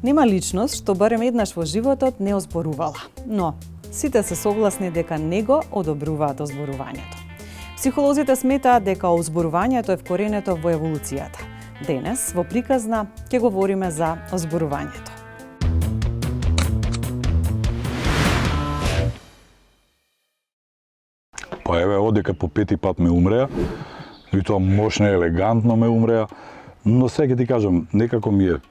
Нема личност што барем еднаш во животот не озборувала, но сите се согласни дека него одобруваат озборувањето. Психолозите сметаат дека озборувањето е вкоренето во еволуцијата. Денес, во приказна, ќе говориме за озборувањето. Па еве, одека по пети пат ме умреа, и тоа мощно, елегантно ме умреа, но сега ќе ти кажам, некако ми е,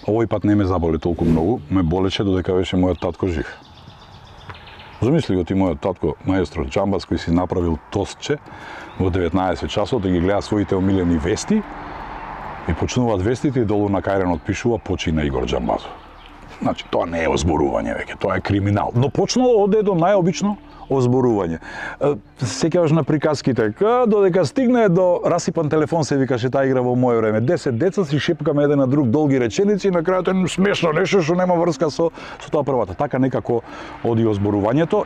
овој пат не ме заболи толку многу, ме болеше додека беше мојот татко жив. Замисли го ти мојот татко, маестро Джамбаз, кој си направил тостче во 19 часот, да ги гледа своите омилени вести, и почнуваат вестите и долу на кајренот пишува почина Игор Джамбазов. Значи, тоа не е озборување веќе, тоа е криминал. Но почнало од едно најобично озборување. Сеќаваш на приказките, додека стигне до расипан телефон, се викаше таа игра во моје време. 10 деца си шепкаме еден на друг долги реченици и на крајот е смешно нешто што нема врска со тоа првата. Така некако оди озборувањето.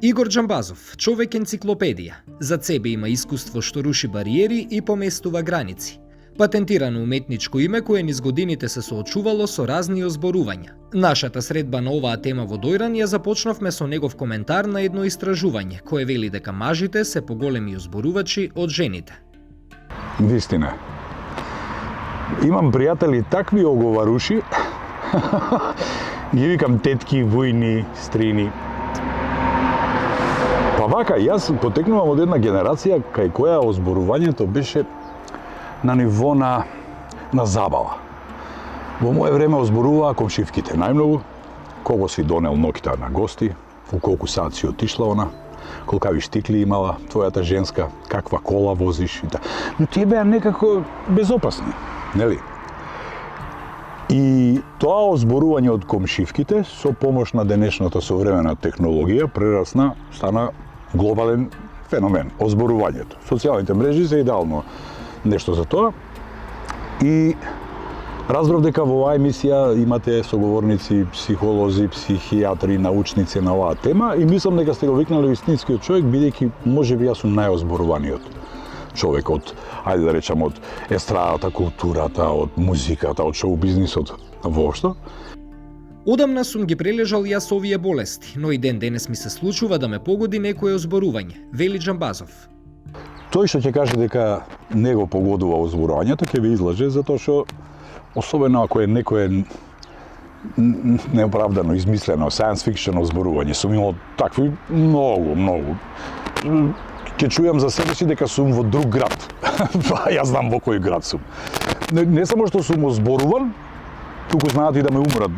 Игор Джамбазов, човек енциклопедија. Зад себе има искуство што руши бариери и поместува граници. Патентирано уметничко име кое низ годините се соочувало со разни озборувања. Нашата средба на оваа тема во Дојран ја започнавме со негов коментар на едно истражување, кое вели дека мажите се поголеми озборувачи од жените. Вистина. Имам пријатели такви оговаруши, ги викам тетки, војни, стрини. Па вака, јас потекнувам од една генерација кај која озборувањето беше на ниво на забава. Во моје време озборуваа комшивките најмногу, кого си донел ноќта на гости, во колку саат си отишла она, колкави штикли имала твојата женска, каква кола возиш и но тие беа некако безопасни, нели? И тоа озборување од комшивките со помош на денешната современа технологија прерасна, стана глобален феномен, озборувањето. Социјалните мрежи се идеално нешто за тоа. И разбрав дека во оваа емисија имате соговорници, психолози, психијатри, научници на оваа тема и мислам дека сте го викнали вистинскиот човек, бидејќи можеби јас сум најозборуваниот човек од, ајде да речам, од естрадата, културата, од музиката, од шоу-бизнисот воопшто. Одамна сум ги прележал јас овие болести, но и ден денес ми се случува да ме погоди некое озборување, вели Джамбазов. Тој што ќе каже дека не го погодува озборувањето, ќе ви излаже, затоа што, особено ако е некое неоправдано измислено, science fiction озборување, сум имал такви многу. Ќе чујам за себе си дека сум во друг град. Јас знам во кој град сум. Не само што сум озборуван, туку знаат и да ме умрат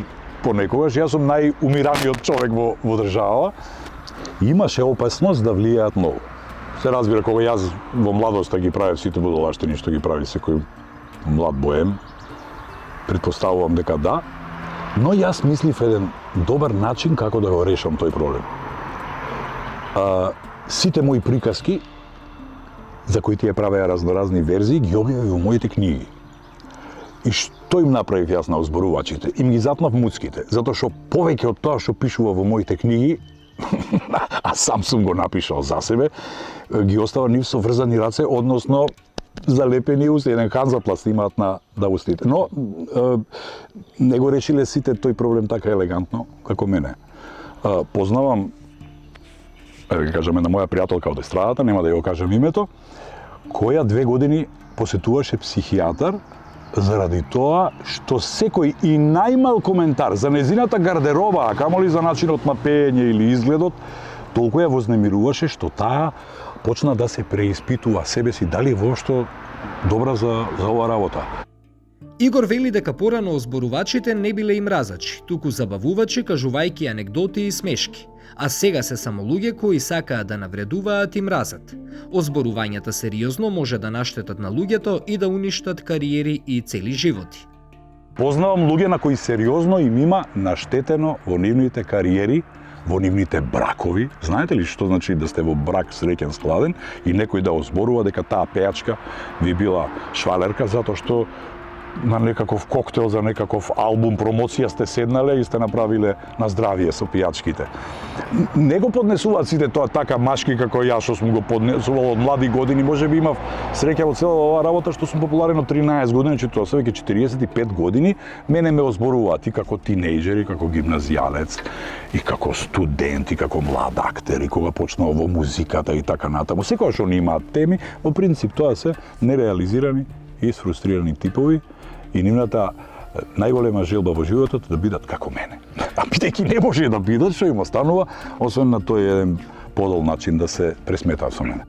понекогаш. Јас сум најумираниот човек во држава. Имаше опасност да влијаат многу. Се разбира, кога јас во младоста ги правев сите будалштини што ги прави секој млад боем, предпоставувам дека да, но јас мислив еден добар начин како да го решам тој проблем. Сите мои приказки, за кои тие правеа разноразни верзии, ги објавив во моите книги. И што им направив јас на озборувачите? Им ги запнав муцките, затоа што повеќе од тоа што пишува во моите книги, а сам сум го напишал за себе, ги остава нив со врзани раце, односно залепени усти, еден ханзапласт имаат на устите. Но не го решиле сите тој проблем така елегантно како мене. Познавам, да кажеме, на моја пријателка од естрадата, нема да ја го кажам името, која 2 години посетуваше психијатар заради тоа што секој и најмал коментар за незината гардероба, а камоли за начинот на пеење или изгледот, толку ја вознемируваше што таа почна да се преиспитува себе си дали воопшто добра за оваа работа. Игор вели дека порано озборувачите не биле и мразачи, туку забавувачи кажувајќи анегдоти и смешки, а сега се само луѓе кои сакаат да навредуваат и мразат. Озборувањата сериозно може да наштетат на луѓето и да уништат кариери и цели животи. Познавам луѓе на кои сериозно им има наштетено во нивните кариери, во нивните бракови. Знаете ли што значи да сте во брак среќен, складен и некој да озборува дека таа пејачка ви била швалерка затоа што на некаков коктел за некаков албум, промоција сте седнале и сте направиле на здравие со пијачките. Не го поднесуваат сите тоа така машки како ја што сум го поднесувал од млади години. Може би имав среќа во цела оваа работа што сум популарен од 13 години, че тоа се веќе 45 години. Мене ме озборуваат и како тинејџер, и како гимназијалец, и како студент, и како млад актер, и кога почнав во музиката и така натаму. Секогаш што они имаат теми, во принцип тоа се нереализирани и сфрустрирани типови и нивната најголема желба во животот да бидат како мене. А бидејќи не може да бидат, што им останува, освен на тој еден подол начин да се пресметаат со мене.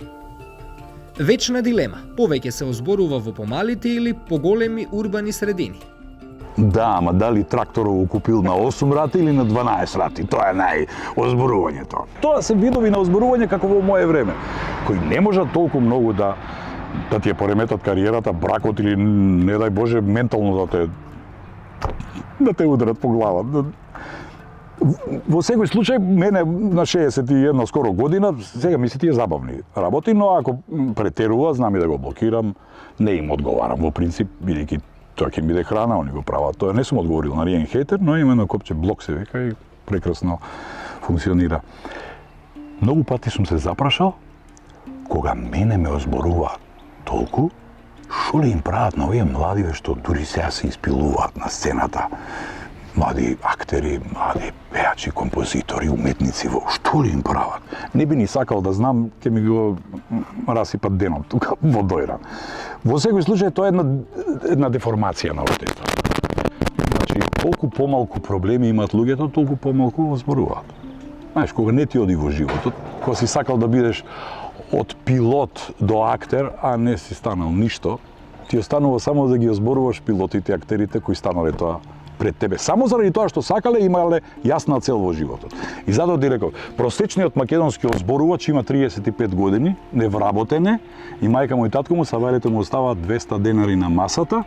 Вечна дилема, повеќе се озборува во помалите или поголеми урбани средини. Да, ама дали тракторот го купил на 8 рати или на 12 рати, тоа е најозборувањето. Тоа се видови на озборување како во мое време, кои не можат толку многу да ти ја пореметат кариерата, бракот или не дај Боже ментално да те ударат по глава. Во секој случај, мене на 61 скоро година, сега ми се тие забавни работи, но ако претерува, знам и да го блокирам, не им одговарам во принцип, бидејќи тоа ќе ми биде храна, они го прават. Тоа не сум одговорил на ниен хейтер, но има едно копче блок се века и прекрасно функционира. Многу пати сум се запрашал, кога мене ме озборуваат толку, што ли им прават на овие младиве што дури сега се испилуваат на сцената? Млади актери, млади пејачи, композитори, уметници, што ли им прават? Не би ни сакал да знам, ќе ми го расипат денот тука во Дојран. Во секој случај тоа е една деформација на општеството. Значи, колку помалку проблеми имаат луѓето, толку помалку озборуваат. Знаеш, кога не ти оди во животот, кога си сакал да бидеш од пилот до актер, а не си станал ништо, ти останува само да ги озборуваш пилотите, актерите кои станале тоа пред тебе. Само заради тоа што сакале, имале јасна цел во животот. И затоа ти реков, просечниот македонски озборувач има 35 години, невработене, и мајка му и татко му саварите му оставаат 200 денари на масата,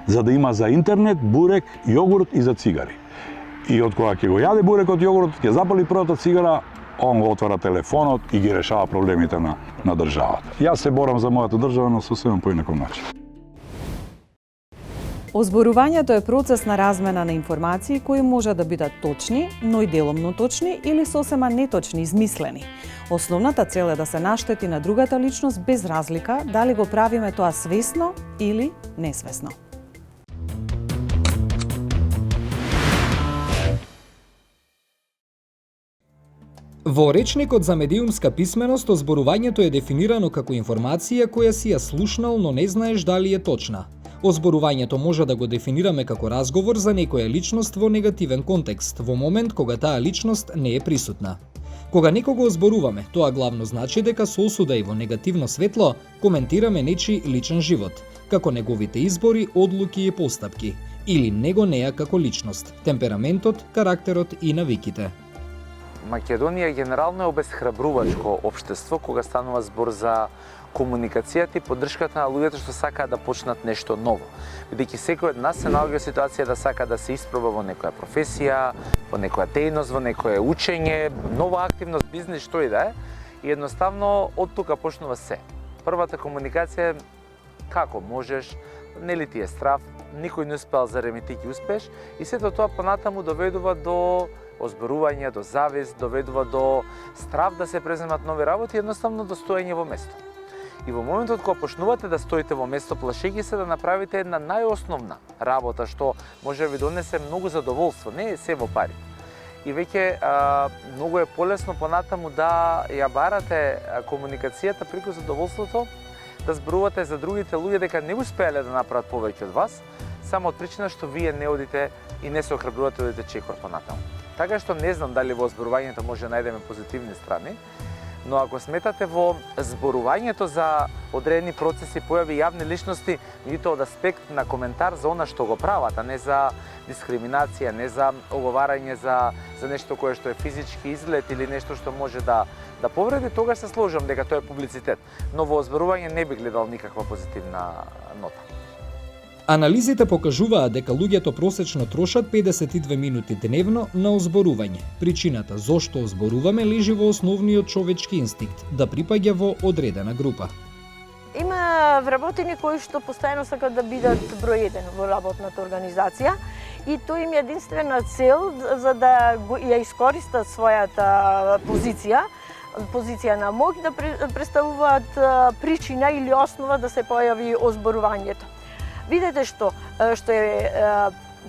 за да има за интернет, бурек, јогурт и за цигари. И од кога ќе го јаде бурекот, јогуртот, ќе запали првата цигара, он го отвара телефонот и ги решава проблемите на државата. Јас се борам за мојата држава на сосема поинаков начин. Озборувањето е процес на размена на информации кои може да бидат точни, но и деломно точни или сосема неточни, измислени. Основната цел е да се наштети на другата личност без разлика дали го правиме тоа свесно или несвесно. Во речникот за медиумска писменост, озборувањето е дефинирано како информација која си ја слушнал, но не знаеш дали е точна. Озборувањето може да го дефинираме како разговор за некоја личност во негативен контекст, во момент кога таа личност не е присутна. Кога некого озборуваме, тоа главно значи дека со осуда и во негативно светло коментираме нечи личен живот, како неговите избори, одлуки и постапки, или него неа како личност, темпераментот, карактерот и навиките. Македонија генерално е обесхрабрувачко општество кога станува збор за комуникацијата и поддршката на луѓето што сакаат да почнат нешто ново. Бидејќи секој од нас се наоѓа ситуација да сака да се испроба во некоја професија, во некоја дејност, во некое учење, нова активност, бизнис, што и да е. И едноставно од тука почнува се. Првата комуникација е како можеш, нели ти е страв, никој не успеал зарем и ти ќе успееш, и сето тоа понатаму доведува до озборување, до завист, доведува до страв да се преземат нови работи, едноставно до стоење во место. И во моментот кога почнувате да стоите во место, плашејќи се да направите една најосновна работа што може да ви донесе многу задоволство, не е се во пари. И веќе многу е полесно понатаму да ја барате комуникацијата преку задоволството, да зборувате за другите луѓе дека не успеале да направат повеќе од вас, само од причина што вие не одите и не се охрабрувате да одите чекор понатаму. Така што не знам дали во зборувањето може да најдеме позитивни страни, но ако сметате во зборувањето за одредени процеси, појави јавни личности, меѓутоа од аспект на коментар за она што го прават, а не за дискриминација, не за оговарање за нешто кое што е физички изглед или нешто што може да повреди, тогаш се сложам дека тоа е публицитет. Но во зборување не би гледал никаква позитивна нота. Анализите покажуваат дека луѓето просечно трошат 52 минути дневно на озборување. Причината зошто озборуваме лежи во основниот човечки инстинкт да припаѓа во одредена група. Има вработени кои што постојано сакат да бидат број 1 во работната организација и тоа им е единствена цел за да ја искористат својата позиција на моќ да представуваат причина или основа да се појави озборувањето. Видете што е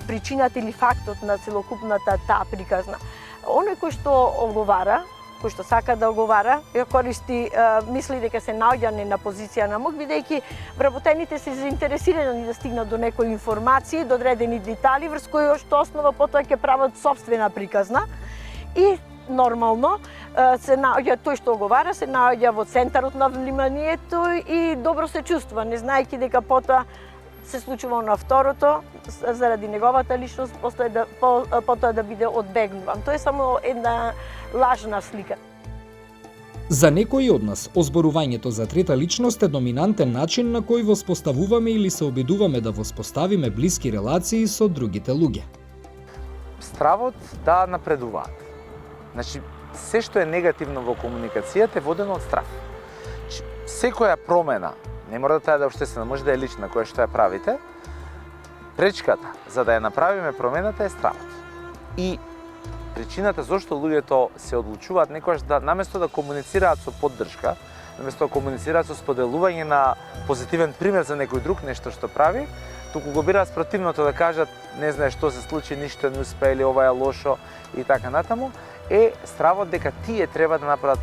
причината или фактот на целокупната таа приказна. Оној кој што оговара, кој што сака да оговара, ја користи, мисли дека се наоѓа на позиција на моќ, бидејќи вработените се заинтересирани да стигнат до некои информации, до одредени детали, врз кои што основа потоа ќе прават сопствена приказна и нормално се наоѓа тој што оговара, се наоѓа во центарот на вниманието и добро се чувствува, не знаејќи дека потоа се случува на второто, заради неговата личност, потоа да биде одбегнуван. Тоа е само една лажна слика. За некои од нас, озборувањето за трета личност е доминантен начин на кој воспоставуваме или се обидуваме да воспоставиме блиски релации со другите луѓе. Стравот да напредуваат. Значи, се што е негативно во комуникацијата е водено од страв. Секоја промена, не мора да таа да е општествена, може да е лична, која што ја правите, пречката за да ја направиме промената е стравот. И причината зошто луѓето се одлучуваат некогаш да наместо да комуницираат со поддршка, наместо да комуницираат со споделување на позитивен пример за некој друг нешто што прави, туку го бираат спротивното да кажат не знае што се случи, ништо не успее или ова е лошо и така натаму, е стравот дека тие треба да направат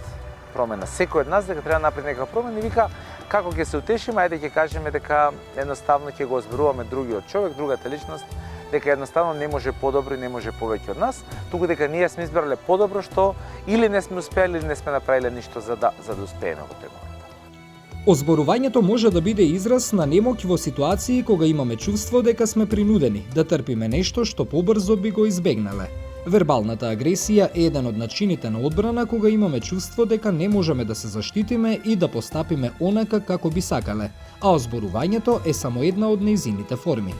промена. Секој од нас дека треба да направи некаква промена и вика како ќе се утешиме, ајде ќе кажеме дека едноставно ќе го озборуваме другиот човек, другата личност, дека едноставно не може подобро и не може повеќе од нас, туку дека ние сме избрале подобро што или не сме успеале или не сме направиле ништо за да успееме во тој момент. Озборувањето може да биде израз на немоќ во ситуации кога имаме чувство дека сме принудени да трпиме нешто што побрзо би го избегнале. Вербалната агресија е еден од начините на одбрана кога имаме чувство дека не можеме да се заштитиме и да постапиме онака како би сакале, а озборувањето е само една од нејзините форми.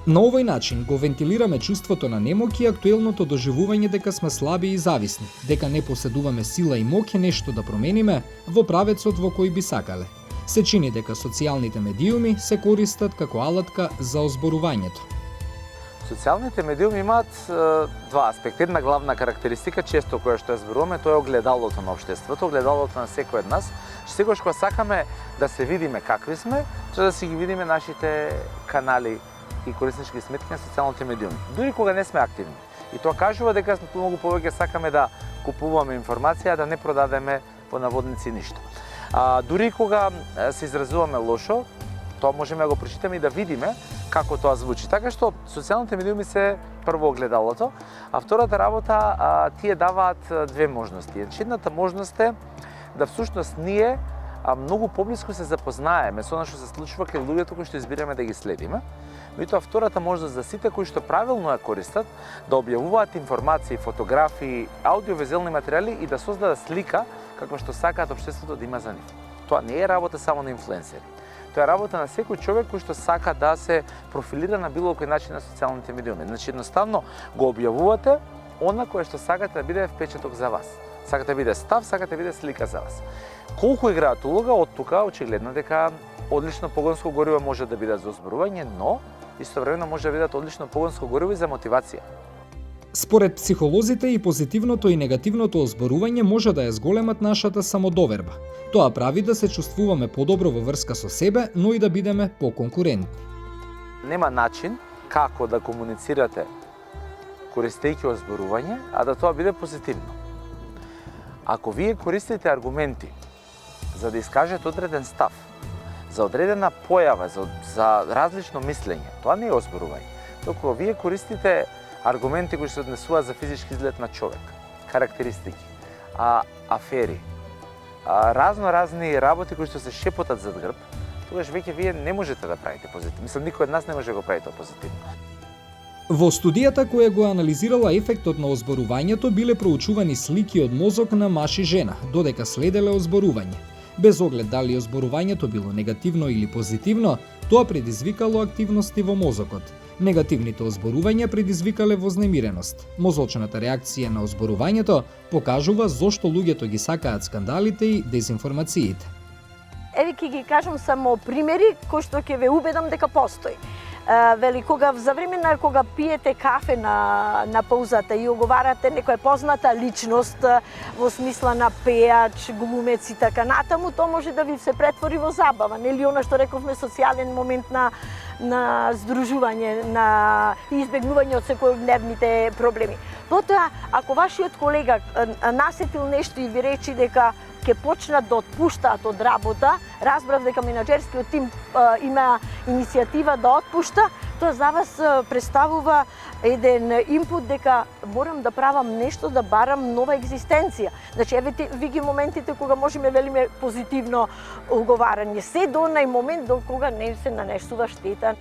На овој начин го вентилираме чувството на немоќ и актуелното доживување дека сме слаби и зависни, дека не поседуваме сила и моќ нешто да промениме во правецот во кој би сакале. Се чини дека социјалните медиуми се користат како алатка за озборувањето. Социјалните медиуми имаат два аспекта. Една главна карактеристика, често која што ја зборуваме, тоа е огледалото на општеството, огледалото на секој од нас. Секогаш кога сакаме да се видиме какви сме, треба да си ги видиме нашите канали и кориснички сметки на социјалните медиуми. Дури кога не сме активни. И тоа кажува дека многу повеќе сакаме да купуваме информација, да не продадеме по наводници ништо. Дури кога се изразуваме лошо, тоа можеме да го прочитаме и да видиме како тоа звучи. Така што социјалните медиуми се прво огледалото, а втората работа тие даваат две можности. Едната можност е да всушност ние многу поблиску се запознаеме со она што се случува кај луѓето кои што избираме да ги следиме. Меѓутоа втората можност за сите кои што правилно ја користат да објавуваат информации, фотографии, аудиовизуелни материјали и да создадат слика како што сакаат општеството да има за нив. Тоа не е работа само на инфлуенсери. Тоа е работа на секој човек кој што сака да се профилира на било кој начин на социјалните медиуми. Значи едноставно го објавувате она кое што сакате да биде впечаток за вас. Сакате да биде став, сакате да биде слика за вас. Колку играат улога од тука, очигледно дека одлично погонско гориво може да биде за озборување, но истовремено може да бидат одлично погонско гориво и за мотивација. Според психолозите и позитивното и негативното озборување може да ја зголемат нашата самодоверба. Тоа прави да се чувствуваме подобро во врска со себе, но и да бидеме поконкурентни. Нема начин како да комуницирате користејќи озборување, а да тоа биде позитивно. Ако вие користите аргументи за да искажете одреден став, за одредена појава, за различно мислење, тоа не е озборување. Току вие користите аргументи кои се однесуваат за физички изглед на човек, карактеристики, афери, разни работи кои што се шепотат зад грб, тогаш веќе вие не можете да правите позитивно. Мислам, никој од нас не може да го прави тоа позитивно. Во студијата која го анализирала ефектот на озборувањето биле проучувани слики од мозок на маж и жена, додека следеле озборување. Без оглед дали озборувањето било негативно или позитивно, тоа предизвикало активности во мозокот. Негативните озборувања предизвикале вознемиреност. Мозочната реакција на озборувањето покажува зошто луѓето ги сакаат скандалите и дезинформациите. Еве ќе ги кажам само примери кои што ќе ве убедам дека постои. Вели, кога за време на кога пиете кафе на паузата и оговарате некоја позната личност во смисла на пеач, глумец и така натаму, тоа може да ви се претвори во забава, нели она што рековме социјален момент на здружување, на избегнување од секојдневните проблеми. Потоа, ако вашиот колега насетил нешто и ви речи дека ќе почнат да отпуштаат од работа, разбрав дека менаџерскиот тим има иницијатива да отпушта, тоа за вас представува еден импут дека морам да правам нешто, да барам нова екзистенција. Значи, еве ви ги моментите кога можеме велиме позитивно уговарање, се до онај момент до кога не се нанесува штета.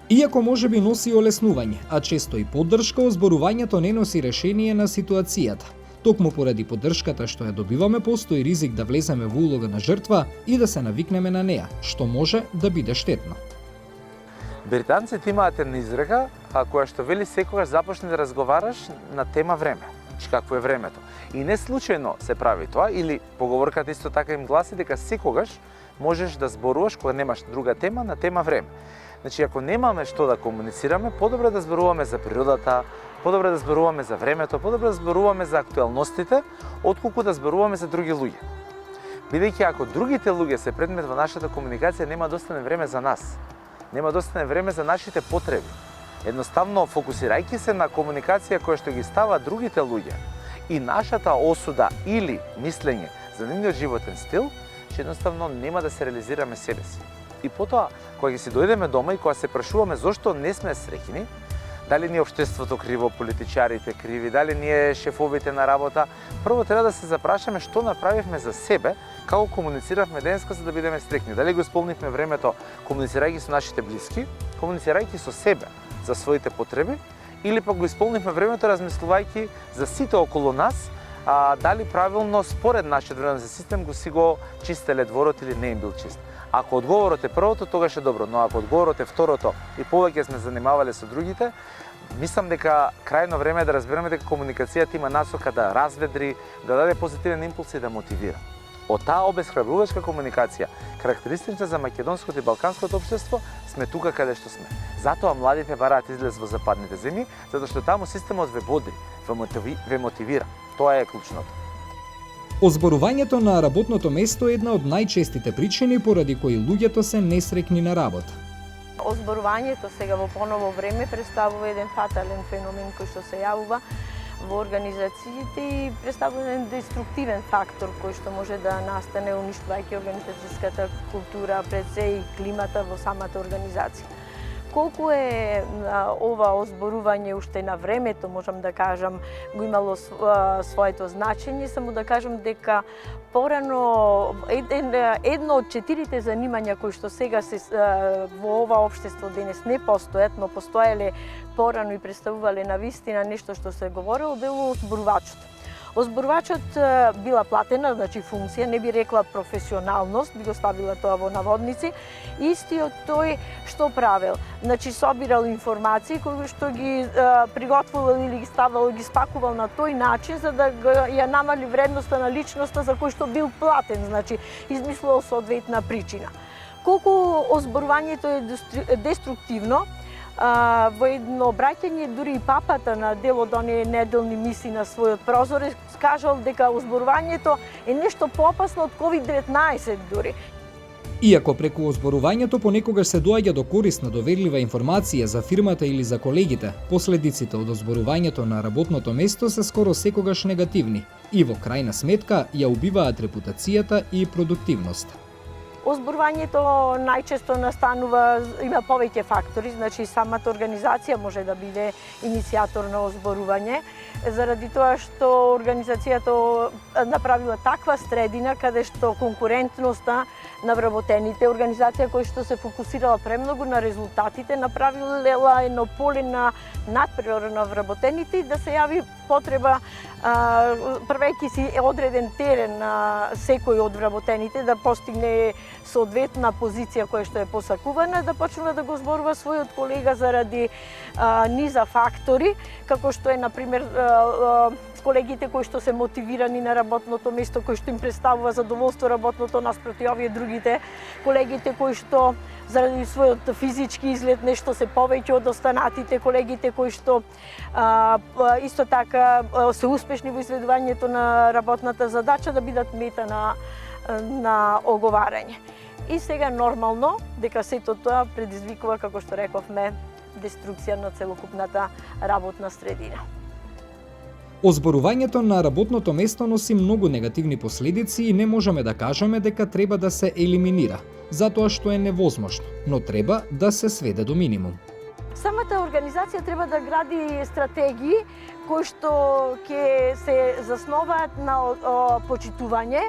Иако можеби носи олеснување, а често и поддршка, озборувањето не носи решение на ситуацијата. Токму поради поддршката што ја добиваме, постои ризик да влеземе во улога на жртва и да се навикнеме на неа, што може да биде штетно. Британците имаат една изрека која што вели секогаш започни да разговараш на тема време. Значи какво е времето. И не случајно се прави тоа, или поговорката исто така им гласи дека секогаш можеш да зборуваш кога немаш друга тема на тема време. Значи, ако немаме што да комуницираме, подобро да зборуваме за природата, подобро да зборуваме за времето, подобро да зборуваме за актуелностите, отколку да зборуваме за други луѓе. Бидејќи ако другите луѓе се предмет во нашата комуникација, нема достане време за нас. Нема достане време за нашите потреби. Едноставно, фокусирајќи се на комуникација која што ги става другите луѓе и нашата осуда или мислење за нивниот животен стил, че едноставно нема да се реализираме себе си. И потоа, кога ги си дојдеме дома и кога се прашуваме зошто не сме среќни, дали ни општеството криво, политичарите криви, дали ние шефовите на работа, прво треба да се запрашаме што направивме за себе, како комунициравме денеска за да бидеме среќни. Дали го исполнивме времето комуницирајќи со нашите блиски, комуницирајќи со себе за своите потреби, или пак го исполнивме времето размислувајќи за сите околу нас, дали правилно според нашиот вредносен систем го чистеле дворот или не им бил чист. Ако одговорот е првото, тогаш е добро, но ако одговорот е второто и повеќе сме занимавале со другите, мислам дека крајно време е да разбереме дека комуникацијата има насока да разведри, да даде позитивен импулс и да мотивира. Од таа обесхрабрувачка комуникација, карактеристична за македонското и балканското општество, сме тука каде што сме. Затоа младите бараат излез во западните земји, затоа што таму системот ве бодри, ве мотивира. Тоа е клучното. Озборувањето на работното место е една од најчестите причини поради кои луѓето се несреќни на работа. Озборувањето сега во поново време представува еден фатален феномен кој што се јавува во организациите и представува еден деструктивен фактор кој што може да настане уништувајќи организацијската култура, пред се и климата во самата организација. Колку е ова озборување уште на времето, можам да кажам, го имало своето значење, само да кажам дека порано едно од 4 занимања кои што сега се во ова општество денес не постојат, но постоеле порано и представувале на вистина нешто што се говорело, било озборувачот. Озборувачот била платена, значи функција, не би рекла професионалност, би го ставила тоа во наводници. Истиот тој што правел? Значи собирал информации кои што ги приготвувал или ги ставал, ги спакувал на тој начин за да ја намали вредноста на личноста за кој што бил платен, значи измислувал соодветна причина. Колку озборувањето е деструктивно, во едно обраќање дури и папата на дел од оние неделни мисии на својот прозор скажал дека озборувањето е нешто поопасно од COVID-19 дури. Иако преку озборувањето понекогаш се доаѓа до корисна, доверлива информација за фирмата или за колегите, последиците од озборувањето на работното место се скоро секогаш негативни и во крајна сметка ја убиваат репутацијата и продуктивноста. Озборувањето најчесто настанува, има повеќе фактори, значи самата организација може да биде иницијатор на озборување, заради тоа што организацијата направила таква средина каде што конкурентноста на вработените, организација која што се фокусирала премногу на резултатите, направила едно поле на надпревара на вработените и да се јави потреба, правејќи си одреден терен на секој од вработените да постигне соодветна позиција која што е посакувана, да почнува да го зборува својот колега заради низа фактори, како што е, например, колегите кои што се мотивирани на работното место, кои што им представува задоволство работното наспроти овие другите, колегите кои што заради својот физички изглед нешто се повеќе од останатите, колегите кои што исто така се успешни во изведувањето на работната задача да бидат мета на оговарање. И сега нормално дека сето тоа предизвикува, како што рековме, деструкција на целокупната работна средина. Озборувањето на работното место носи многу негативни последици и не можеме да кажеме дека треба да се елиминира, затоа што е невозможно, но треба да се сведе до минимум. Самата организација треба да гради стратегии кои што ќе се засноваат на почитување,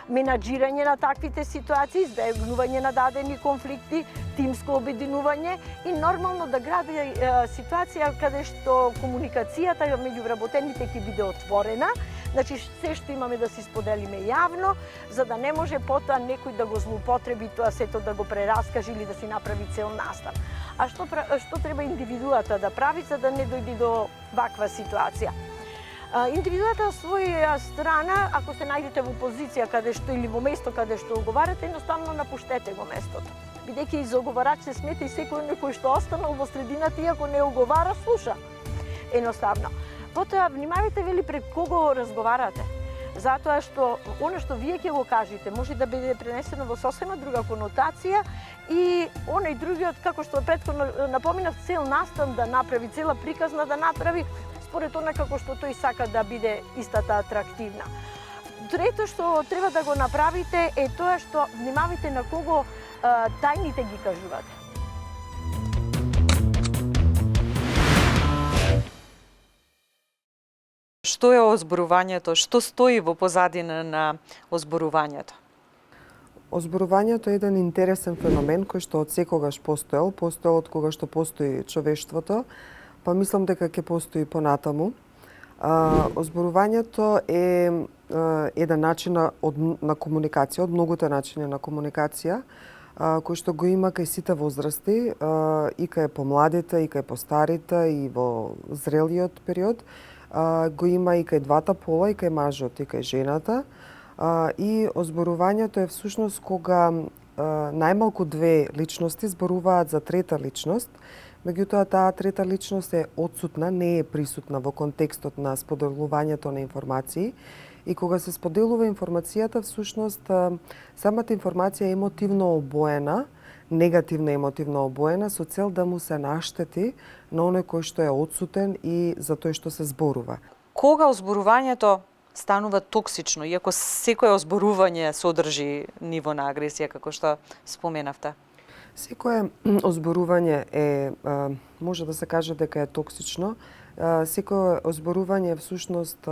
менаџирање на таквите ситуации, избегнување на дадени конфликти, тимско обединување и нормално да гради ситуација каде што комуникацијата меѓу вработените ќе биде отворена, значи се што имаме да си споделиме јавно, за да не може потоа некој да го злоупотреби тоа сето, да го прераскаже или да си направи цел настан. А што треба индивидуата да прави за да не дојде до ваква ситуација? Индивидуата од своја страна, ако се најдете во позиција каде што или во место каде што оговарате, едноставно напуштете го местото. Бидејќи и за оговарач се смета и секој некој што останал во средината и ако не оговара, слуша. Едноставно. Потоа внимавајте вели пред кого разговарате. Затоа што она што вие ќе го кажете може да биде пренесено во сосема друга конотација и оној другиот, како што претходно напоминав, цел настан да направи, цела приказна да направи, според она како што тој сака да биде истата атрактивна. Трето што треба да го направите е тоа што внимавајте на кого тајните ги кажувате. Што е озборувањето? Што стои во позадина на озборувањето? Озборувањето е еден интересен феномен кој што од секогаш постоел од кога што постои човештвото, па мислам дека ќе постои понатаму. Озборувањето е еден начин на комуникација, од многуте начини на комуникација, кој што го има кај сите возрасти, и кај помладите, и кај постарите, и во зрелиот период. Го има и кај двата пола, и кај мажот, и кај жената. И озборувањето е всушност кога најмалку две личности зборуваат за трета личност, меѓутоа таа трета личност е отсутна, не е присутна во контекстот на споделувањето на информации. И кога се споделува информацијата, всушност самата информација е емотивно обоена, негативно емотивно обоена, со цел да му се наштети на оној кој што е отсутен и за тој што се зборува. Кога озборувањето станува токсично, иако секое озборување содржи ниво на агресија, како што споменавте? Секое озборување може да се каже дека е токсично. Секое озборување е всушност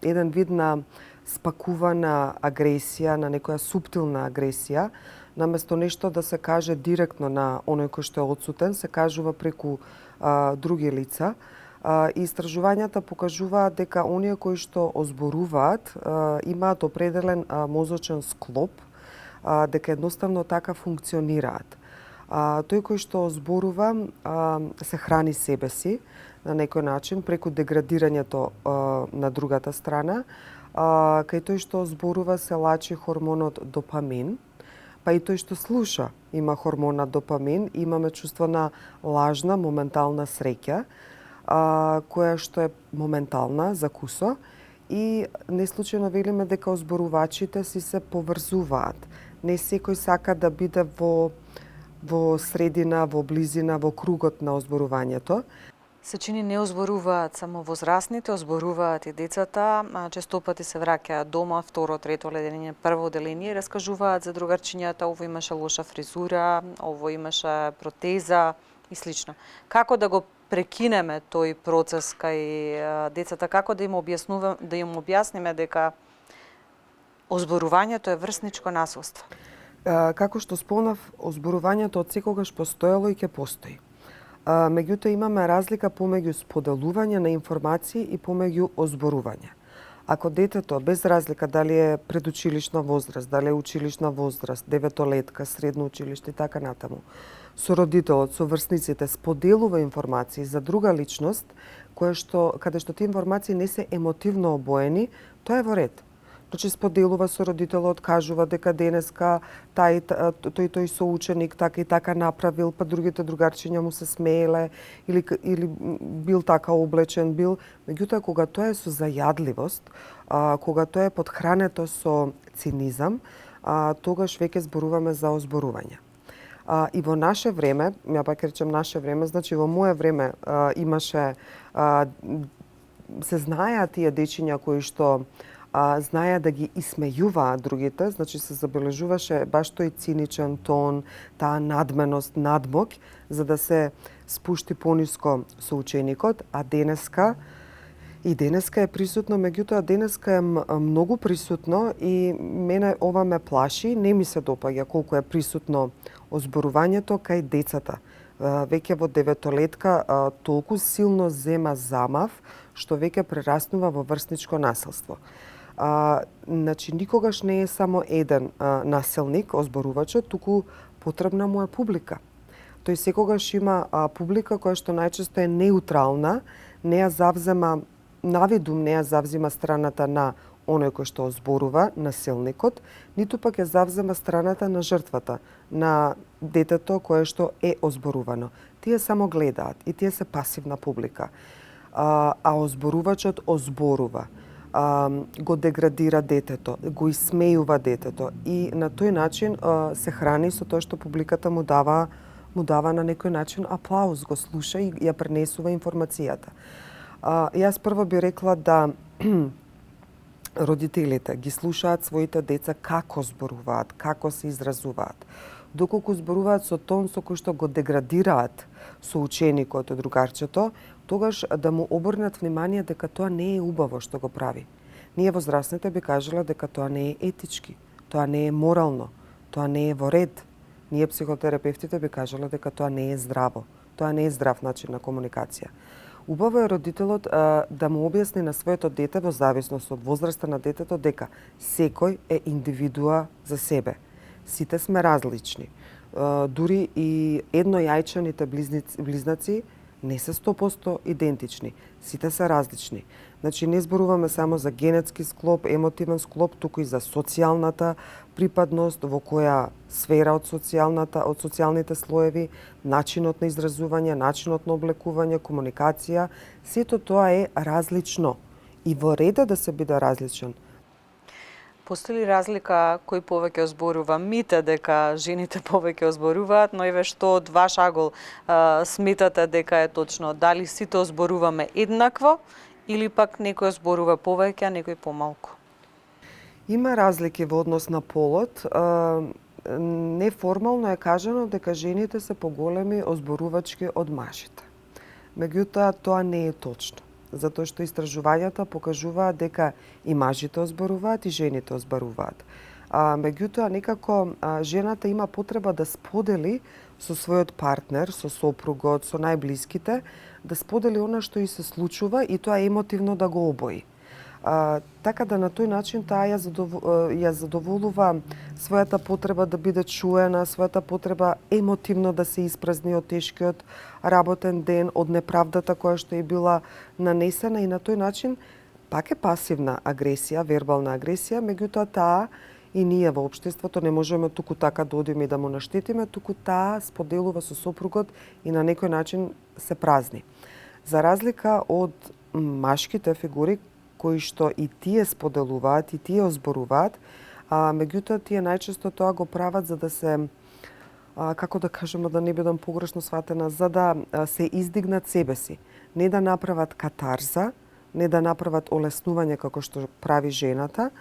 еден вид на спакувана агресија, на некоја суптилна агресија, наместо нешто да се каже директно на оној кој што е отсутен, се кажува преку други лица. И истражувањата покажуваат дека оние кои што озборуваат имаат определен мозочен склоп, дека едноставно така функционираат. Тој кој што озборува се храни себе си на некој начин преку деградирањето на другата страна. Кај тој што озборува се лачи хормонот допамин, па и тој што слуша има хормонот допамин, имаме чувство на лажна, моментална среќа, која што е моментална, за кусо, и неслучајно велиме дека озборувачите си се поврзуваат. Не секој сака да биде во средина, во близина, во кругот на озборувањето. Се чини не озборуваат само возрастните, озборуваат и децата, често пати се враќаат дома, второ, трето одделение, прво одделение, раскажуваат за другарчињата, ово имаше лоша фризура, ово имаше протеза и слично. Како да го прекинеме тој процес кај децата, како да им објасниме дека озборувањето е врсничко насилство? Како што спомнав, озборувањето од секогаш постоело и ќе постои. Меѓутоа имаме разлика помеѓу споделување на информации и помеѓу озборување. Ако детето, без разлика дали е предучилишна возраст, дали е училишна возраст, деветолетка, средно училиште и така натаму, со родителот, со врсниците, споделува информации за друга личност, каде што тие информации не се емотивно обоени, тоа е во ред. Значи споделува со родителот, кажува дека денеска тој соученик така и така направил, па другите другарчиња му се смееле или бил така облечен бил. Меѓутоа кога тоа е со зајадливост, кога тоа е подхрането со цинизам, тогаш веќе зборуваме за озборување. И во наше време, ја пак речем наше време, значи во мое време имаше се знаеа тие дечиња кои што знаеа да ги исмејуваат другите, значи се забележуваше баш тој циничен тон, таа надменост, надмок, за да се спушти пониско со ученикот, а денеска е присутно, меѓутоа денеска е многу присутно и мене ова ме плаши, не ми се допаѓа колку е присутно озборувањето кај децата. Веќе во деветолетка толку силно зема замав, што веќе прераснува во врсничко насилство. Значи, никогаш не е само еден насилник, озборувачот, туку потребна му е публика. Тој секогаш има публика која што најчесто е неутрална, не ја завзема навидум, не ја завзема страната на оној кој што озборува, насилникот, ниту пак ја завзема страната на жртвата, на детето кое што е озборувано. Тие само гледаат и тие се пасивна публика. А озборувачот озборува, го деградира детето, го исмејува детето и на тој начин се храни со тоа што публиката му дава на некој начин аплауз, го слуша и ја пренесува информацијата. Јас прво би рекла да родителите ги слушаат своите деца како зборуваат, како се изразуваат. Доколку зборуваат со тон со кој што го деградираат со ученикот, другарчето, тогаш да му обрнат внимание дека тоа не е убаво што го прави. Ние возрастните би кажале дека тоа не е етички, тоа не е морално, тоа не е во ред. Ние психотерапевтите би кажале дека тоа не е здраво, тоа не е здрав начин на комуникација. Убаво е родителот да му објасни на своето дете во зависност од возраста на детето дека секој е индивидуа за себе. Сите сме различни. Дури и еднојајчаните близнаци не се 100% идентични. Сите се различни. Значи не зборуваме само за генетски склоп, емотивен склоп, туку и за социјалната припадност, во која сфера од социјалните слоеви, начинот на изразување, начинот на облекување, комуникација, сето тоа е различно и во ред е да се биде различен. Постои ли разлика кој повеќе озборува? Мите дека жените повеќе озборуваат, но еве што од ваш агол сметате дека е точно? Дали сите озборуваме еднакво или пак некој озборува повеќе, а некој помалку? Има разлики во однос на полот. Неформално е кажано дека жените се поголеми озборувачки од мажите. Меѓутоа, тоа не е точно. Затоа што истражувањата покажуваат дека и мажите озборуваат и жените озборуваат. Меѓутоа, некако жената има потреба да сподели со својот партнер, со сопругот, со најблиските, да сподели она што и се случува и тоа емотивно да го обои. Така да на тој начин таа ја задоволува својата потреба да биде чуена, својата потреба емотивно да се испразни од тешкиот работен ден, од неправдата која што е била нанесена и на тој начин пак е пасивна агресија, вербална агресија, меѓутоа таа и ние во општеството не можеме туку така да одиме и да му наштетиме, туку таа споделува со сопругот и на некој начин се празни. За разлика од машките фигури, кои што и тие споделуваат, и тие озборуваат, меѓутоа тие најчесто тоа го прават за да се, како да кажеме, да не бидам погрешно сватена, за да се издигнат себе си. Не да направат катарза, не да направат олеснување како што прави жената,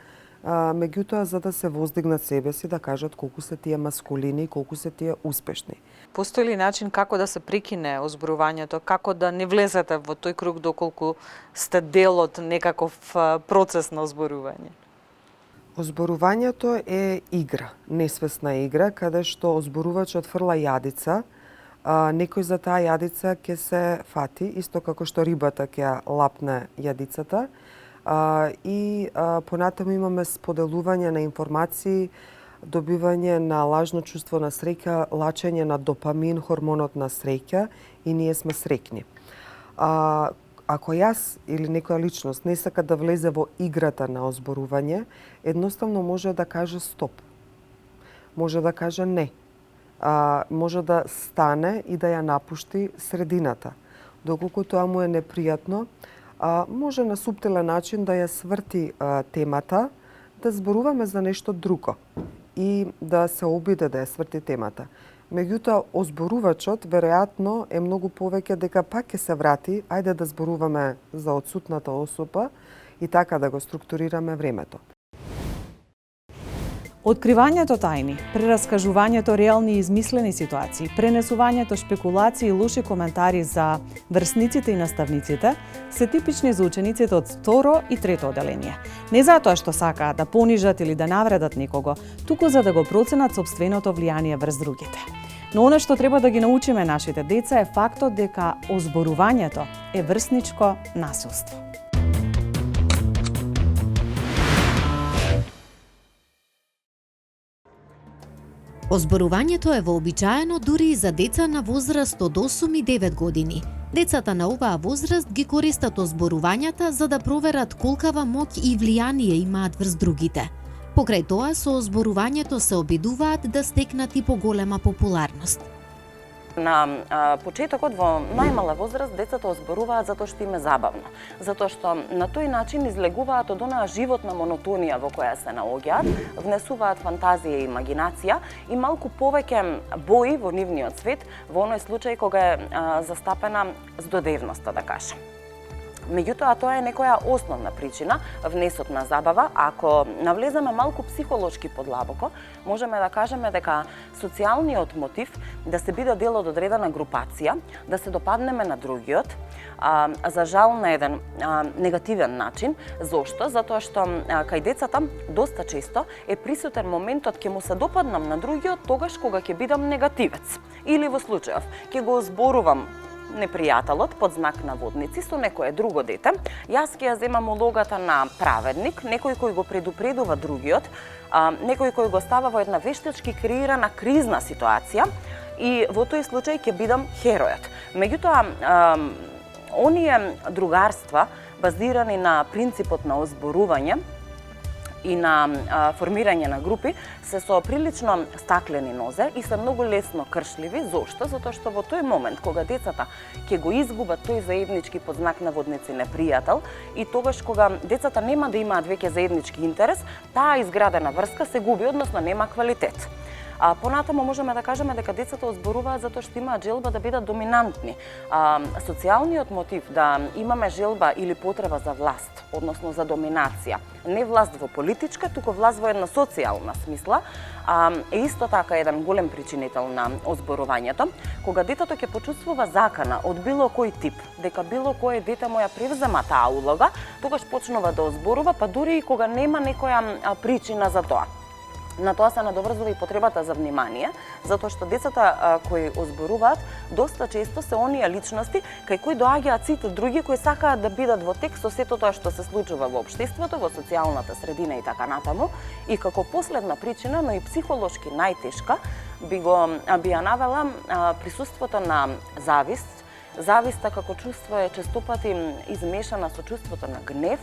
меѓутоа за да се воздигнат себе си, да кажат колку се тие маскулини, колку се тие успешни. Постои ли начин како да се прекине озборувањето, како да не влезете во тој круг доколку сте дел од некаков процес на озборување? Озборувањето е игра, несвесна игра, каде што озборувачот фрла јадица, некој за таа јадица ќе се фати, исто како што рибата ќе ја лапне јадицата, И понатаму имаме споделување на информации, добивање на лажно чувство на среќа, лачење на допамин, хормонот на среќа и ние сме среќни. Ако јас или некоја личност не сака да влезе во играта на озборување, едноставно може да каже стоп. Може да каже не. Може да стане и да ја напушти средината. Доколку тоа му е непријатно, може на суптилен начин да ја сврти темата, да зборуваме за нешто друго и да се обиде да ја сврти темата. Меѓутоа, озборувачот веројатно е многу повеќе дека пак ќе се врати, ајде да зборуваме за отсутната особа и така да го структурираме времето. Откривањето тајни, прераскажувањето реални и измислени ситуации, пренесувањето шпекулации и лоши коментари за врсниците и наставниците се типични за учениците од 2 и 3 оделение. Не затоа што сакаат да понижат или да навредат некого, туку за да го проценат сопственото влијание врз другите. Но она што треба да ги научиме нашите деца е фактот дека озборувањето е врсничко насилство. Озборувањето е вообичаено дури и за деца на возраст од 8 и 9 години. Децата на оваа возраст ги користат озборувањата за да проверат колкава моќ и влијание имаат врз другите. Покрај тоа, со озборувањето се обидуваат да стекнат и поголема популарност. На почетокот во најмала возраст децата озборуваат затоа што им е забавно, затоа што на тој начин излегуваат од онаа животна монотонија во која се наоѓаат, внесуваат фантазија и имагинација и малку повеќе бои во нивниот свет во оној случај кога е застапена здодевноста, да кажем. Меѓутоа, тоа е некоја основна причина, внесот на забава. Ако навлеземе малку психолошки подлабоко, можеме да кажеме дека социјалниот мотив да се биде дел од одредена групација, да се допаднеме на другиот, за жал на еден негативен начин. Зошто? Затоа што кај децата доста често е присутен моментот ќе му се допаднам на другиот тогаш кога ќе бидам негативец. Или во случајов ќе го озборувам непријателот под знак на водници со некое друго дете, јас ќе ја земам улогата на праведник, некој кој го предупредува другиот, некој кој го става во една вештачки креирана кризна ситуација и во тој случај ќе бидам херојот. Меѓутоа, оние другарства базирани на принципот на озборување и на формирање на групи се со прилично стаклени нозе и се многу лесно кршливи. Зошто? Затоа што во тој момент кога децата ќе го изгубат тој заеднички под знак на водници непријател и тогаш кога децата нема да имаат веќе заеднички интерес, таа изградена врска се губи, односно нема квалитет. Понатаму можеме да кажеме дека децата озборуваат затоа што имаат желба да бидат доминантни. Социјалниот мотив да имаме желба или потреба за власт, односно за доминација, не власт во политичка, туку власт во една социјална смисла, е исто така еден голем причинител на озборувањето. Кога детето ќе почувствува закана од било кој тип, дека било кое дете му ја превзема таа улога, тогаш почнува да озборува, па дури и кога нема некоја причина за тоа. На тоа се надоврзува и потребата за внимание, затоа што децата кои озборуваат доста често се оние личности кај кои доаѓаат сите други кои сакаат да бидат во тек со сето тоа што се случува во општеството, во социјалната средина и така натаму. И како последна причина, но и психолошки најтешка, би ја навела присуството на завист. Зависта како чувство е честопати измешана со чувството на гнев,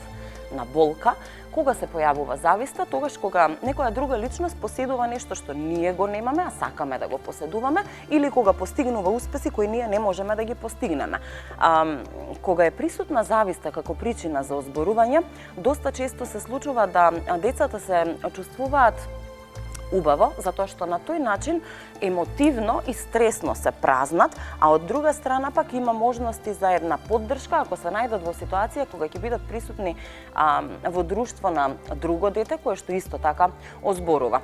на болка. Кога се појавува зависта? Тогаш кога некоја друга личност поседува нешто што ние го немаме, а сакаме да го поседуваме, или кога постигнува успеси кои ние не можеме да ги постигнеме. Кога е присутна зависта како причина за озборување, доста често се случува да децата се чувствуваат убаво, затоа што на тој начин емотивно и стресно се празнат, а од друга страна пак има можности за една поддршка ако се најдат во ситуација кога ќе бидат присутни во друштво на друго дете кое што исто така озборува.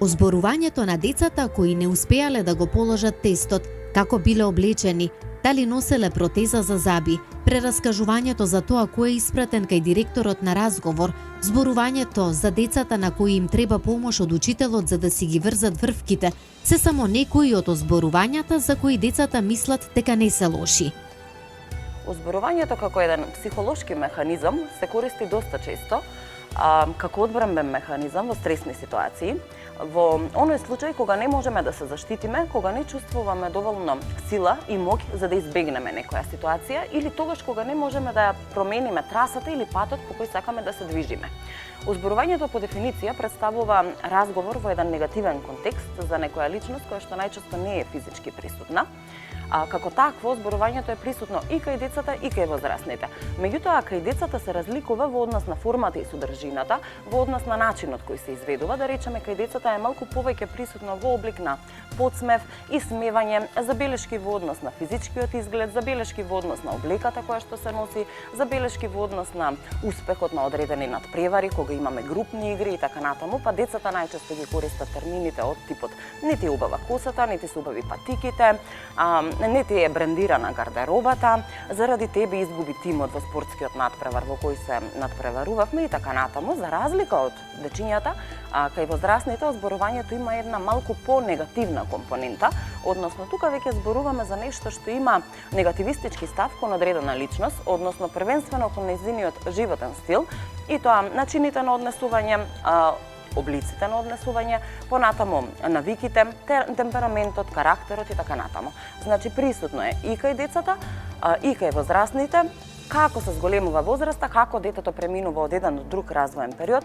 Озборувањето на децата кои не успеале да го положат тестот, како биле облечени, дали носеле протеза за заби, прераскажувањето за тоа кој е испратен кај директорот на разговор, зборувањето за децата на кои им треба помош од учителот за да си ги врзат врвките, се само некои од озборувањата за кои децата мислат дека не се лоши. Озборувањето како еден психолошки механизам се користи доста често како одбранбен механизам во стресни ситуации, во оној случај кога не можеме да се заштитиме, кога не чувствуваме доволно сила и моќ за да избегнеме некоја ситуација или тогаш кога не можеме да ја промениме трасата или патот по кој сакаме да се движиме. Озборувањето по дефиниција представува разговор во еден негативен контекст за некоја личност која што најчесто не е физички присутна. Како такво, озборувањето е присутно и кај децата и кај возрастните. Меѓутоа, кај децата се разликува во однос на формата и содржината, во однос на начинот кој се изведува. Да речеме, кај децата е малку повеќе присутно во облик на подсмев и смевање, забелешки во однос на физичкиот изглед, забелешки во однос на облеката која што се носи, забелешки во однос на успехот на одредени надпревари, кога имаме групни игри и така натаму, па децата најчесто ги користат термините од типот нити е убава косата, нити се убави патиките, нити е брендирана гардеробата, заради тебе изгуби тимот во спортскиот надпревар во кој се надпреварувавме и така натаму. За разлика од дечињата, кај возрастните озборувањето има една малку по-негативна компонента, односно тука веќе зборуваме за нешто што има негативистички став кон одредена личност, односно првенствено кон нејзиниот животен стил и тоа начините на однесување, облиците на однесување, понатаму навиките, темпераментот, карактерот и така натаму. Значи присутно е и кај децата, и кај возрастните, како се зголемува возраста, како детето преминува од еден до друг развоен период.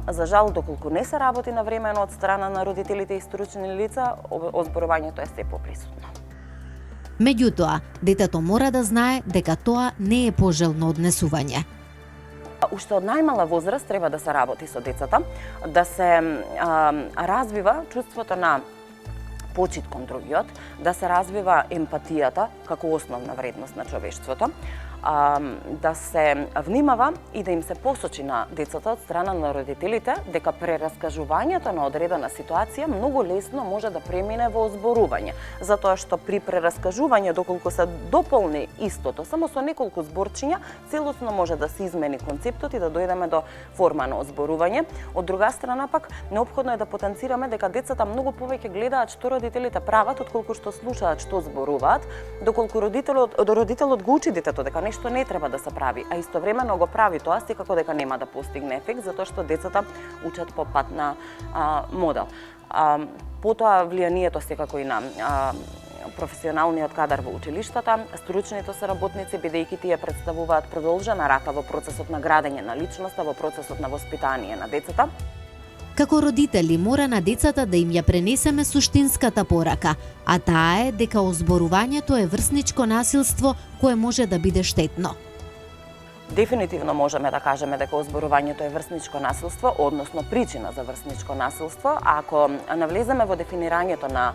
За жал, доколку не се работи навремено од страна на родителите и стручни лица, озборувањето е се поприсутно. Меѓутоа, детето мора да знае дека тоа не е пожелно однесување. Уште од најмала возраст треба да се работи со децата, да се развива чувството на почит кон другиот, да се развива емпатијата како основна вредност на човештвото, да се внимава и да им се посочи на децата од страна на родителите дека прераскажувањето на одредена ситуација многу лесно може да премине во озборување, затоа што при прераскажување, доколку се дополни истото само со неколку зборчиња, целосно може да се измени концептот и да дојдеме до форма на озборување. Од друга страна пак, неопходно е да потенцираме дека децата многу повеќе гледаат што родителите прават, отколку што слушаат што зборуваат, доколку родителот го учи детето дека нешто не треба да се прави, а истовремено го прави тоа, секако дека нема да постигне ефект, затоа што децата учат по пат на модел. Потоа влијанието секако и на професионалниот кадар во училиштата, стручните соработници, бидејќи тие представуваат продолжена рака во процесот на градење на личноста, во процесот на воспитание на децата. Како родители мора на децата да им ја пренесеме суштинската порака, а таа е дека озборувањето е врсничко насилство кое може да биде штетно. Дефинитивно можеме да кажеме дека озборувањето е врсничко насилство, односно причина за врсничко насилство. Ако навлеземе во дефинирањето на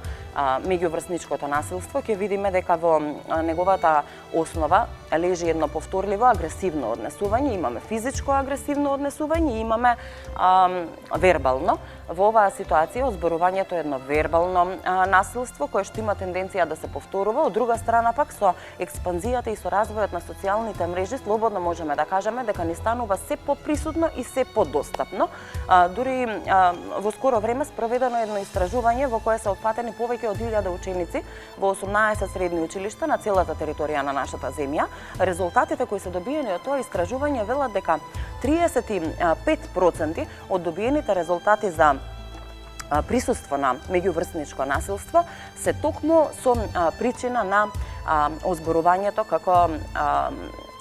меѓуврсничкото насилство, ќе видиме дека во неговата основа лежи едно повторливо агресивно однесување, имаме физичко агресивно однесување и имаме вербално. Во оваа ситуација озборувањето е едно вербално насилство кое што има тенденција да се повторува, од друга страна пак со експанзијата и со развојот на социјалните мрежи слободно можеме да кажеме дека ни станува се поприсутно и се подостапно. Дури во скоро време спроведено едно истражување во кое се опфатени повеќе од 1000 ученици во 18 средни училишта на целата територија на нашата земја. Резултатите кои се добиени од тоа истражување велат дека 35% од добиените резултати за присуство на меѓуврсничко насилство се токму со причина на озборувањето како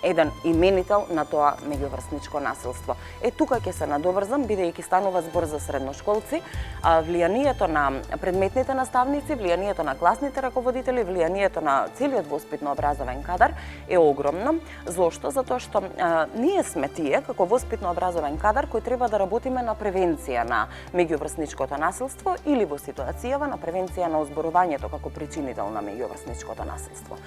еден именител на тоа меѓуврсничко насилство. Тука ќе се надоврзам, бидејќи станува збор за средношколци, влијанието на предметните наставници, влијанието на класните раководители, влијанието на целиот воспитно-образовен кадар е огромно. Зошто? Затоа што ние сме тие, како воспитно-образовен кадар, кој треба да работиме на превенција на меѓуврсничкото насилство или во ситуацијава на превенција на озборувањето како причинител на меѓуврсничкото насилство.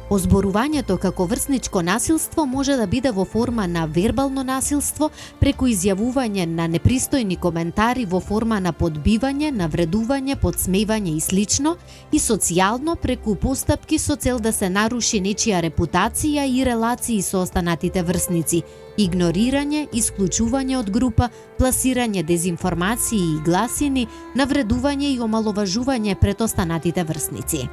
Озборувањето како врсничко насилство може да биде во форма на вербално насилство преку изјавување на непристојни коментари во форма на подбивање, навредување, подсмевање и слично, и социјално преку постапки со цел да се наруши нечија репутација и релации со останатите врсници, игнорирање, исклучување од група, пласирање дезинформации и гласини, навредување и омаловажување пред останатите врсници.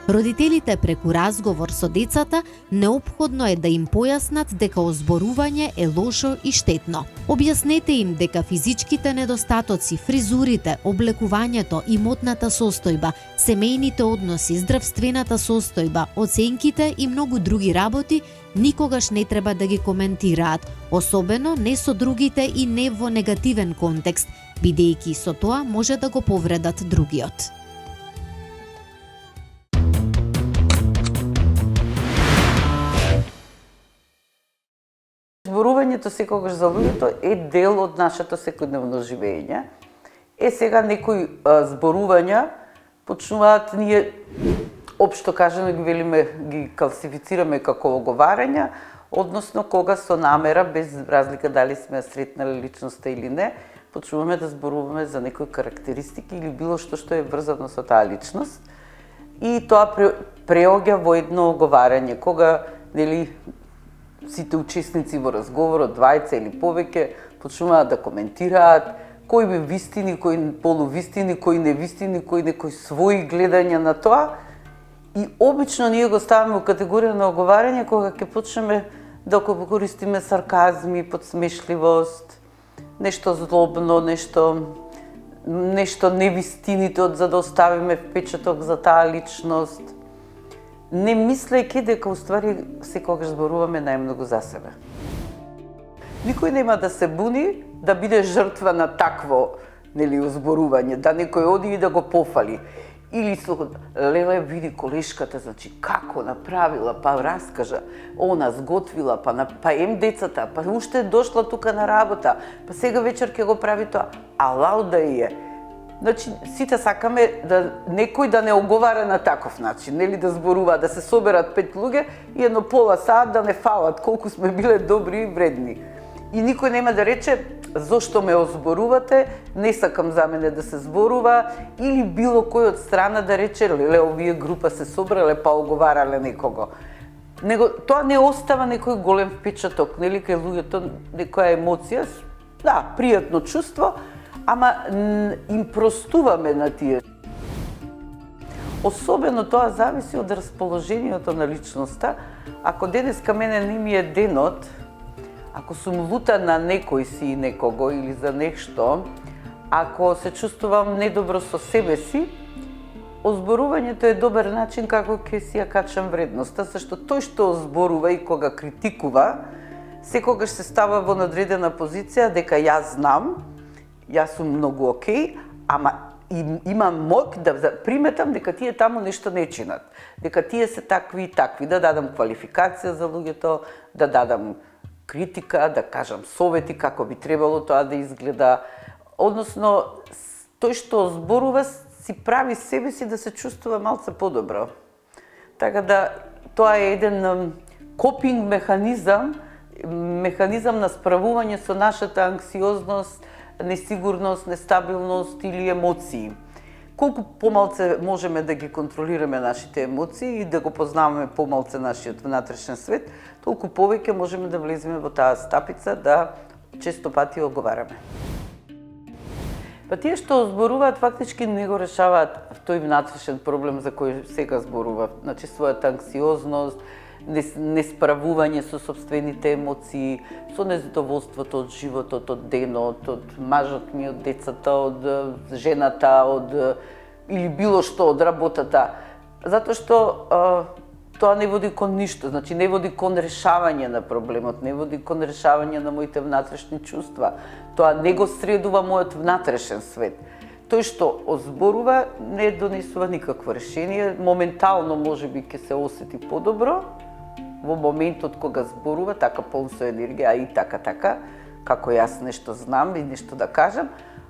Родителите преку разговор со децата неопходно е да им појаснат дека озборување е лошо и штетно. Објаснете им дека физичките недостатоци, фризурите, облекувањето, имотната состојба, семејните односи, здравствената состојба, оценките и многу други работи никогаш не треба да ги коментираат, особено не со другите и не во негативен контекст, бидејќи со тоа може да го повредат другиот. Зборувањето секогаш за луѓето е дел од нашето секојдневно живење. Сега некои зборувања почнуваат, ние општо кажано ги велиме, ги класифицираме како оговарања, односно кога со намера, без разлика дали сме сретнали личноста или не, почнуваме да зборуваме за некои карактеристики или било што е врзано со таа личност. И тоа преоѓа во едно оговарање, кога, нели, сите учесници во разговорот, двајца или повеќе, почнуваат да коментираат кои би вистини, кои полувистини, кои невистини, кои некои своји гледања на тоа. И обично ние го ставаме во категорија на оговарање кога ќе почнеме да користиме сарказми, подсмешливост, нешто злобно, нешто невистините за да оставиме впечаток за таа личност, не мислејќи дека уствари секогаш зборуваме најмногу за себе. Никој нема да се буни да биде жртва на такво, нели, озборување, да некој оди и да го пофали. Или со леле, види колешката, значи како направила, па раскажа, она сготвила, па ем децата, па уште дошла тука на работа, па сега вечер ќе го прави тоа, алау да е. Значи, сите сакаме да некој да не оговара на таков начин, нели, да зборува, да се соберат 5 луѓе и едно пола саат да не фалат колку сме биле добри и вредни. И никој нема да рече зошто ме озборувате, не сакам за мене да се зборува, или било кој од страна да рече леле, овие група се собрале па оговарале некого. Него тоа не остава некој голем впечаток, нели, кај луѓето, некоја емоција, да, пријатно чувство, ама им простуваме на тие. Особено тоа зависи од расположението на личноста. Ако денеска мене не ми е денот, ако сум лута на некој си и некого или за нешто, ако се чувствувам недобро со себе си, озборувањето е добар начин како ќе си ја качам вредноста, зашто тој што озборува и кога критикува, секогаш се става во надредена позиција дека јас знам, јас сум многу окей, ама имам моќ да приметам дека тие таму нешто не чинат, дека тие се такви и такви, да дадам квалификација за луѓето, да дадам критика, да кажам совети како би требало тоа да изгледа. Односно, тој што зборува си прави себе си да се чувствува малце подобро. Така да, тоа е еден копинг механизам на справување со нашата анксиозност, несигурност, нестабилност или емоции. Колку помалце можеме да ги контролираме нашите емоции и да го познаваме помалце нашиот внатрешен свет, толку повеќе можеме да влеземе во таа стапица да често пати оговараме. Па тие што зборуваат фактички не го решаваат тој внатрешен проблем за кој сега зборува, значи својата анксиозност, несправување со собствените емоции, со незадоволството од животот, од денот, од мажот ми, од децата, од жената, или било што од работата. Затоа што тоа не води кон ништо, значи не води кон решавање на проблемот, не води кон решавање на моите внатрешни чувства. Тоа не го средува мојот внатрешен свет. Тој што озборува не донесува никакво решение, моментално можеби ќе се осети подобро, во моментот кога зборува, така полн со енергија, и така, како јас нешто знам и нешто да кажам,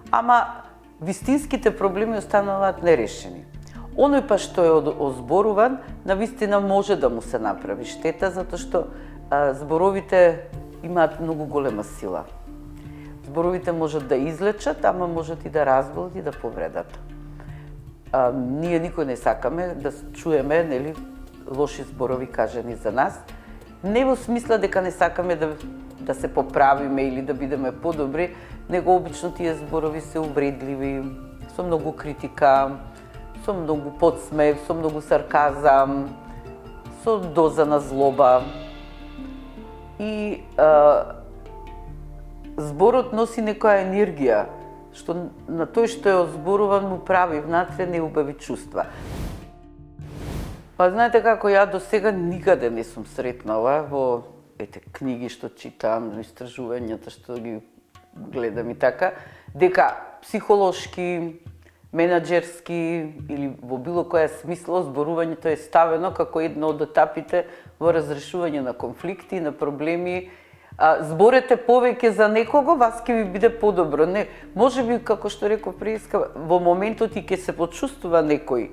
ама вистинските проблеми остануваат нерешени. Оној па што е озборуван, навистина може да му се направи штета, затоа што зборовите имаат многу голема сила. Зборовите можат да излечат, ама можат и да разболат и да повредат. Ние никој не сакаме да чуеме, нели, лоши зборови кажани за нас. Не во смисла дека не сакаме да се поправиме или да бидеме подобри, него обично тие зборови се увредливи, со многу критика, со со многу подсмев, со многу сарказам, со доза на злоба. И зборот носи некоја енергија, што на тој што е озборуван му прави внатре неубави чувства. Па знаете како, ја до сега никаде не сум сретнала во книги што читам, истражувањата што ги гледам и така, дека психолошки, менаџерски или во било која смисла зборувањето е ставено како едно од етапите во разрешување на конфликти, на проблеми. Зборете повеќе за некого, вас ќе ви биде подобро. Не, може би, како што реков преска, во моментот и ќе се почувствува некој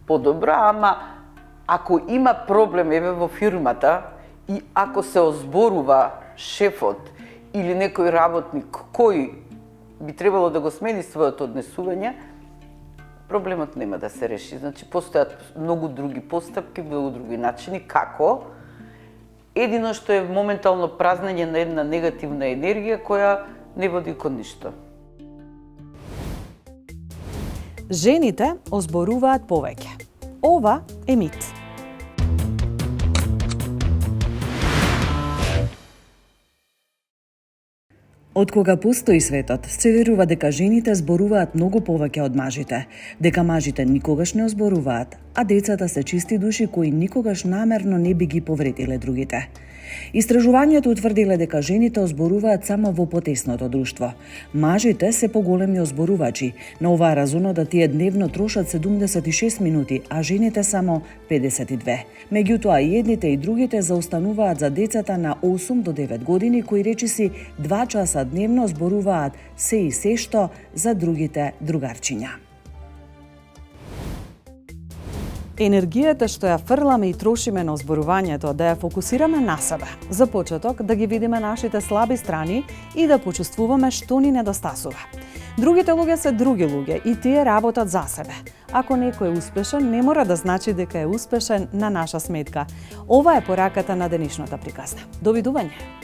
подобро, ама ако има проблем еве во фирмата и ако се озборува шефот или некој работник кој би требало да го смени своето однесување, проблемот нема да се реши. Значи, постојат многу други постапки, многу други начини како. Едино што е моментално празнење на една негативна енергија која не води кон ништо. Жените озборуваат повеќе. Ова е мит. Од кога постои светот, се верува дека жените зборуваат многу повеќе од мажите, дека мажите никогаш не озборуваат, а децата се чисти души кои никогаш намерно не би ги повредиле другите. Истражувањето утврдиле дека жените озборуваат само во потесното друштво. Мажите се поголеми озборувачи. На оваа разуно да тие дневно трошат 76 минути, а жените само 52. Меѓутоа и едните и другите заостануваат за децата на 8 до 9 години кои речиси 2 часа дневно зборуваат се и се што за другите другарчиња. Енергијата што ја фрламе и трошиме на озборувањето да ја фокусираме на себе. За почеток да ги видиме нашите слаби страни и да почувствуваме што ни недостасува. Другите луѓе се други луѓе и тие работат за себе. Ако некој е успешен, не мора да значи дека е успешен на наша сметка. Ова е пораката на денешната приказна. Довидување!